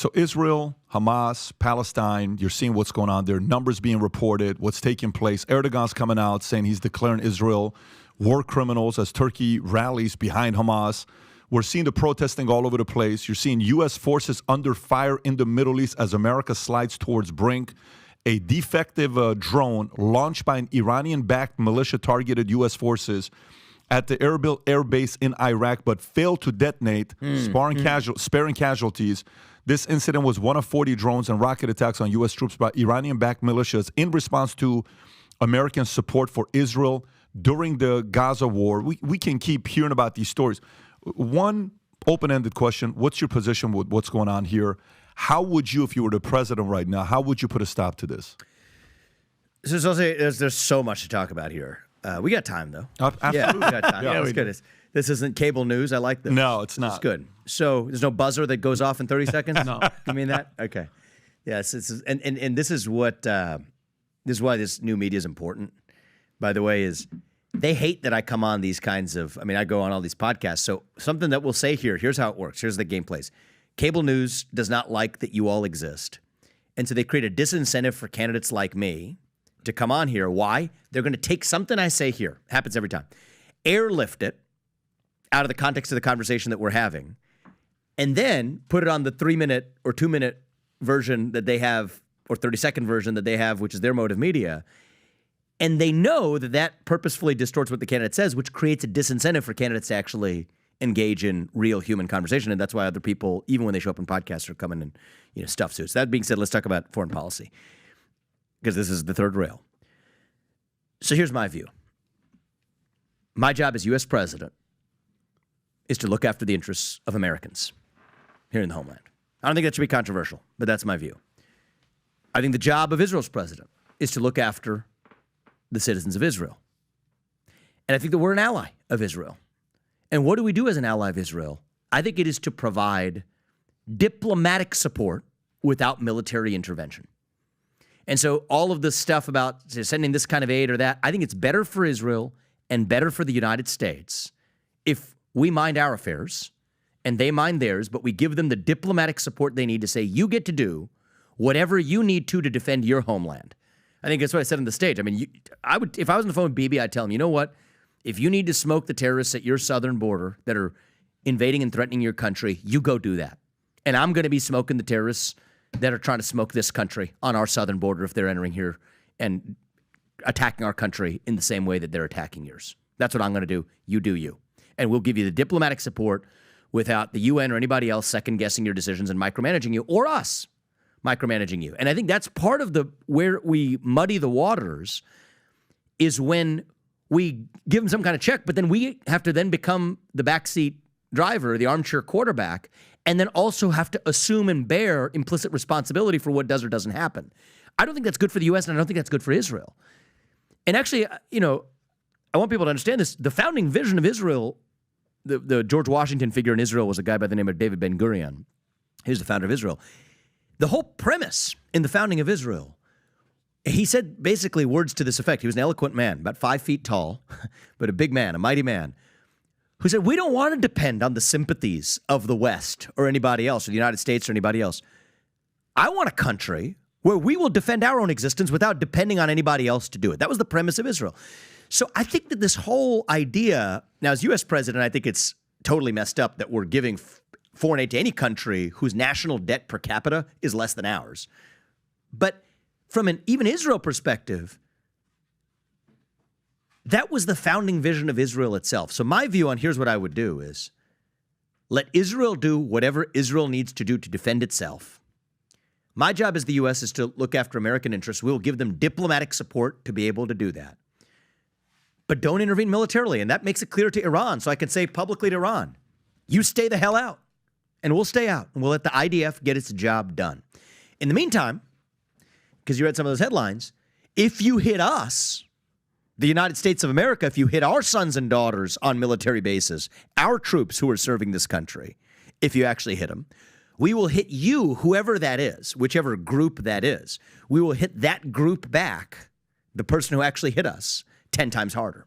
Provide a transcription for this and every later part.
So Israel, Hamas, Palestine, you're seeing what's going on there, numbers being reported, what's taking place. Erdogan's coming out saying he's declaring Israel war criminals as Turkey rallies behind Hamas. We're seeing the protesting all over the place. You're seeing U.S. forces under fire in the Middle East as America slides towards brink. A defective drone launched by an Iranian-backed militia targeted U.S. forces at the Erbil air base in Iraq, but failed to detonate, sparing casualties. This incident was one of 40 drones and rocket attacks on U.S. troops by Iranian-backed militias in response to American support for Israel during the Gaza war. We can keep hearing about these stories. One open-ended question, what's your position with what's going on here? How would you, if you were the president right now, how would you put a stop to this? So there's so much to talk about here. We got time, though. Absolutely. Yeah, we got time. Yeah, it's good. This isn't cable news. I like this. No, it's not. It's good. So there's no buzzer that goes off in 30 seconds? No. You mean that? Okay. Yes. And this is what this is why this new media is important. By the way, is they hate that I come on these kinds of. I mean, I go on all these podcasts. So something that we'll say here. Here's how it works. Here's the game plays. Cable news does not like that you all exist, and so they create a disincentive for candidates like me to come on here. Why? They're going to take something I say here. Happens every time. Airlift it out of the context of the conversation that we're having, and then put it on the 3-minute or 2-minute version that they have, or 30-second version that they have, which is their mode of media. And they know that that purposefully distorts what the candidate says, which creates a disincentive for candidates to actually engage in real human conversation. And that's why other people, even when they show up in podcasts, are coming in stuff suits. That being said, let's talk about foreign policy, because this is the third rail. So here's my view. My job as U.S. president is to look after the interests of Americans here in the homeland. I don't think that should be controversial, but that's my view. I think the job of Israel's president is to look after the citizens of Israel. And I think that we're an ally of Israel. And what do we do as an ally of Israel? I think it is to provide diplomatic support without military intervention. And so all of this stuff about sending this kind of aid or that, I think it's better for Israel and better for the United States if we mind our affairs and they mind theirs, but we give them the diplomatic support they need to say, you get to do whatever you need to defend your homeland. I think that's what I said on the stage. I mean, I would, if I was on the phone with Bibi, I'd tell him, you know what? If you need to smoke the terrorists at your southern border that are invading and threatening your country, you go do that. And I'm going to be smoking the terrorists that are trying to smoke this country on our southern border if they're entering here and attacking our country in the same way that they're attacking yours. That's what I'm going to do. You do you. And we'll give you the diplomatic support without the UN or anybody else second-guessing your decisions and micromanaging you, or us micromanaging you. And I think that's part of the where we muddy the waters is when we give them some kind of check, but then we have to then become the backseat driver, the armchair quarterback, and then also have to assume and bear implicit responsibility for what does or doesn't happen. I don't think that's good for the U.S., and I don't think that's good for Israel. And actually, I want people to understand this. The founding vision of Israel, the George Washington figure in Israel was a guy by the name of David Ben-Gurion. He was the founder of Israel. The whole premise in the founding of Israel, he said basically words to this effect. He was an eloquent man, about 5 feet tall, but a big man, a mighty man, who said, we don't want to depend on the sympathies of the West or anybody else, or the United States or anybody else. I want a country where we will defend our own existence without depending on anybody else to do it. That was the premise of Israel. So I think that this whole idea, now as U.S. president, I think it's totally messed up that we're giving foreign aid to any country whose national debt per capita is less than ours. But from an even Israel perspective, that was the founding vision of Israel itself. So my view on here's what I would do is let Israel do whatever Israel needs to do to defend itself. My job as the U.S. is to look after American interests. We'll give them diplomatic support to be able to do that. But don't intervene militarily. And that makes it clear to Iran. So I can say publicly to Iran, you stay the hell out. And we'll stay out. And we'll let the IDF get its job done. In the meantime, because you read some of those headlines, if you hit us, the United States of America, if you hit our sons and daughters on military bases, our troops who are serving this country, if you actually hit them, we will hit you, whoever that is, whichever group that is. We will hit that group back, the person who actually hit us, 10 times harder.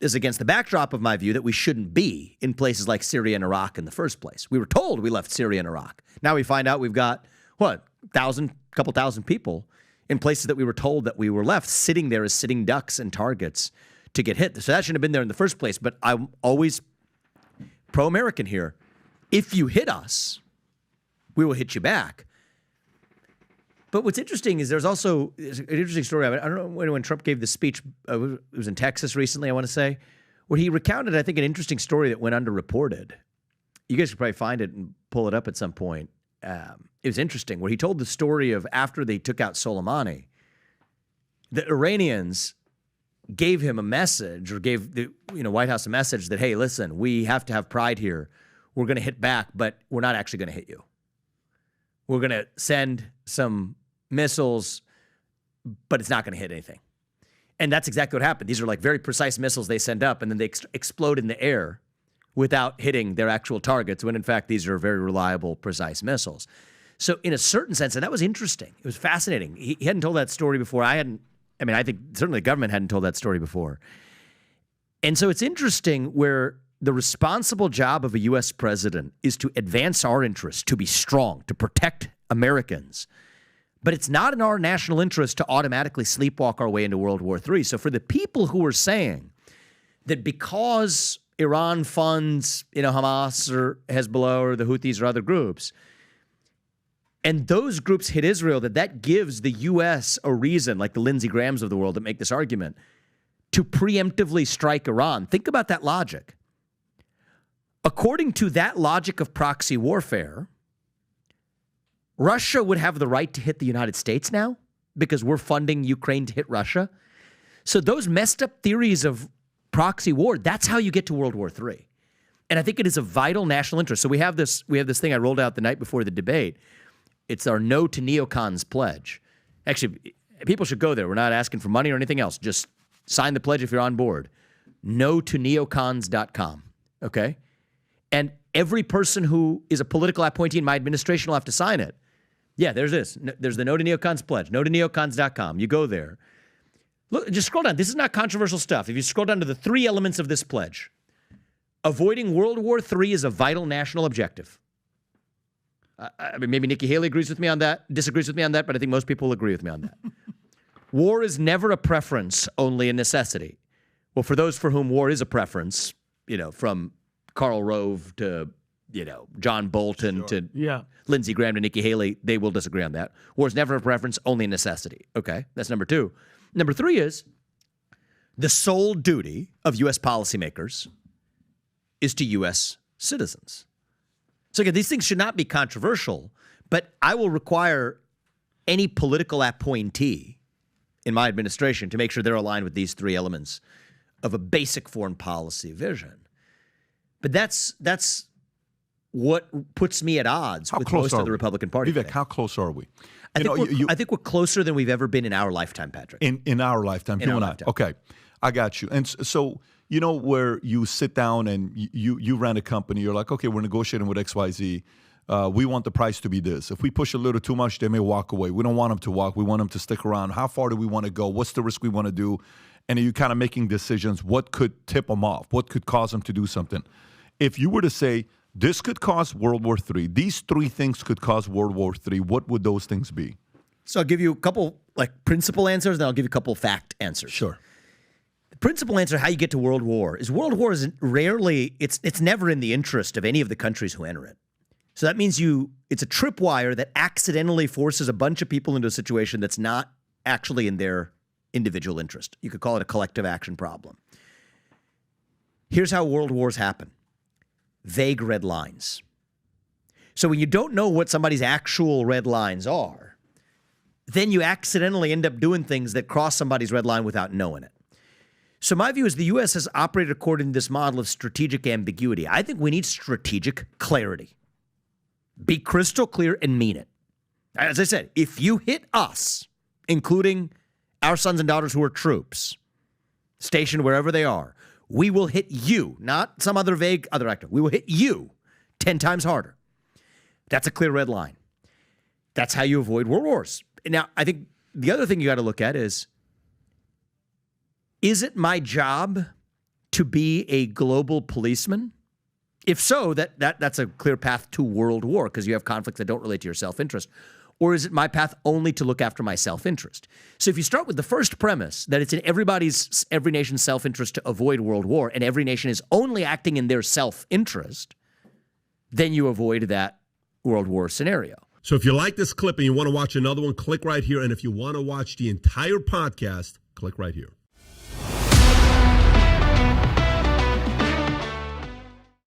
is against the backdrop of my view that we shouldn't be in places like Syria and Iraq in the first place. We were told we left Syria and Iraq. Now we find out we've got, couple thousand people in places that we were told that we were left, sitting there as sitting ducks and targets to get hit. So that shouldn't have been there in the first place. But I'm always pro-American here. If you hit us, we will hit you back. But what's interesting is there's also an interesting story. I don't know when Trump gave the speech. It was in Texas recently, I want to say, where he recounted, I think, an interesting story that went underreported. You guys could probably find it and pull it up at some point. It was interesting, where he told the story of after they took out Soleimani, the Iranians gave him a message, or gave the White House a message that, hey, listen, we have to have pride here. We're going to hit back, but we're not actually going to hit you. We're going to send some missiles, but it's not going to hit anything. And that's exactly what happened. These are like very precise missiles they send up, and then they explode in the air without hitting their actual targets, when in fact these are very reliable, precise missiles. So in a certain sense, and that was interesting. It was fascinating. He hadn't told that story before. I think certainly the government hadn't told that story before. And so it's interesting where the responsible job of a U.S. president is to advance our interests, to be strong, to protect Americans. But it's not in our national interest to automatically sleepwalk our way into World War III. So for the people who are saying that because Iran funds, Hamas or Hezbollah or the Houthis or other groups, and those groups hit Israel, that gives the U.S. a reason, like the Lindsey Grahams of the world that make this argument, to preemptively strike Iran. Think about that logic. According to that logic of proxy warfare, Russia would have the right to hit the United States now because we're funding Ukraine to hit Russia. So those messed up theories of proxy war, that's how you get to World War III. And I think it is a vital national interest. So we have this thing I rolled out the night before the debate. It's our No to Neocons pledge. Actually, people should go there. We're not asking for money or anything else. Just sign the pledge if you're on board. No-to-neocons.com. Okay? And every person who is a political appointee in my administration will have to sign it. Yeah, there's this. There's the No to Neocons pledge. No-to-neocons.com. You go there. Look, just scroll down. This is not controversial stuff. If you scroll down to the 3 elements of this pledge, avoiding World War III is a vital national objective. I mean, maybe Nikki Haley agrees with me on that, disagrees with me on that, but I think most people will agree with me on that. War is never a preference, only a necessity. Well, for those for whom war is a preference, from Karl Rove to, John Bolton to Lindsey Graham to Nikki Haley, they will disagree on that. War is never a preference, only a necessity. Okay, that's number 2. Number 3 is the sole duty of U.S. policymakers is to U.S. citizens. So again, these things should not be controversial, but I will require any political appointee in my administration to make sure they're aligned with these 3 elements of a basic foreign policy vision. But that's what puts me at odds with most of the Republican Party. Vivek, how close are we? I think we're closer than we've ever been in our lifetime, Patrick. In our lifetime, in our lifetime. Okay, I got you. And so, where you sit down and you ran a company, you're like, okay, we're negotiating with XYZ. We want the price to be this. If we push a little too much, they may walk away. We don't want them to walk. We want them to stick around. How far do we want to go? What's the risk we want to do? And are you kind of making decisions? What could tip them off? What could cause them to do something? If you were to say, this could cause World War III, these 3 things could cause World War III, what would those things be? So I'll give you a couple principle answers, then I'll give you a couple fact answers. Sure. The principal answer, how you get to world war, is it's never in the interest of any of the countries who enter it. So that means it's a tripwire that accidentally forces a bunch of people into a situation that's not actually in their individual interest. You could call it a collective action problem. Here's how world wars happen. Vague red lines. So when you don't know what somebody's actual red lines are, then you accidentally end up doing things that cross somebody's red line without knowing it. So my view is the U.S. has operated according to this model of strategic ambiguity. I think we need strategic clarity. Be crystal clear and mean it. As I said, if you hit us, including our sons and daughters who are troops, stationed wherever they are, we will hit you, not some other vague other actor. We will hit you 10 times harder. That's a clear red line. That's how you avoid world wars. Now, I think the other thing you got to look at is it my job to be a global policeman? If so, that's a clear path to world war because you have conflicts that don't relate to your self-interest. Or is it my path only to look after my self-interest? So if you start with the first premise that it's in every nation's self-interest to avoid world war and every nation is only acting in their self-interest, then you avoid that world war scenario. So if you like this clip and you want to watch another one, click right here. And if you want to watch the entire podcast, click right here.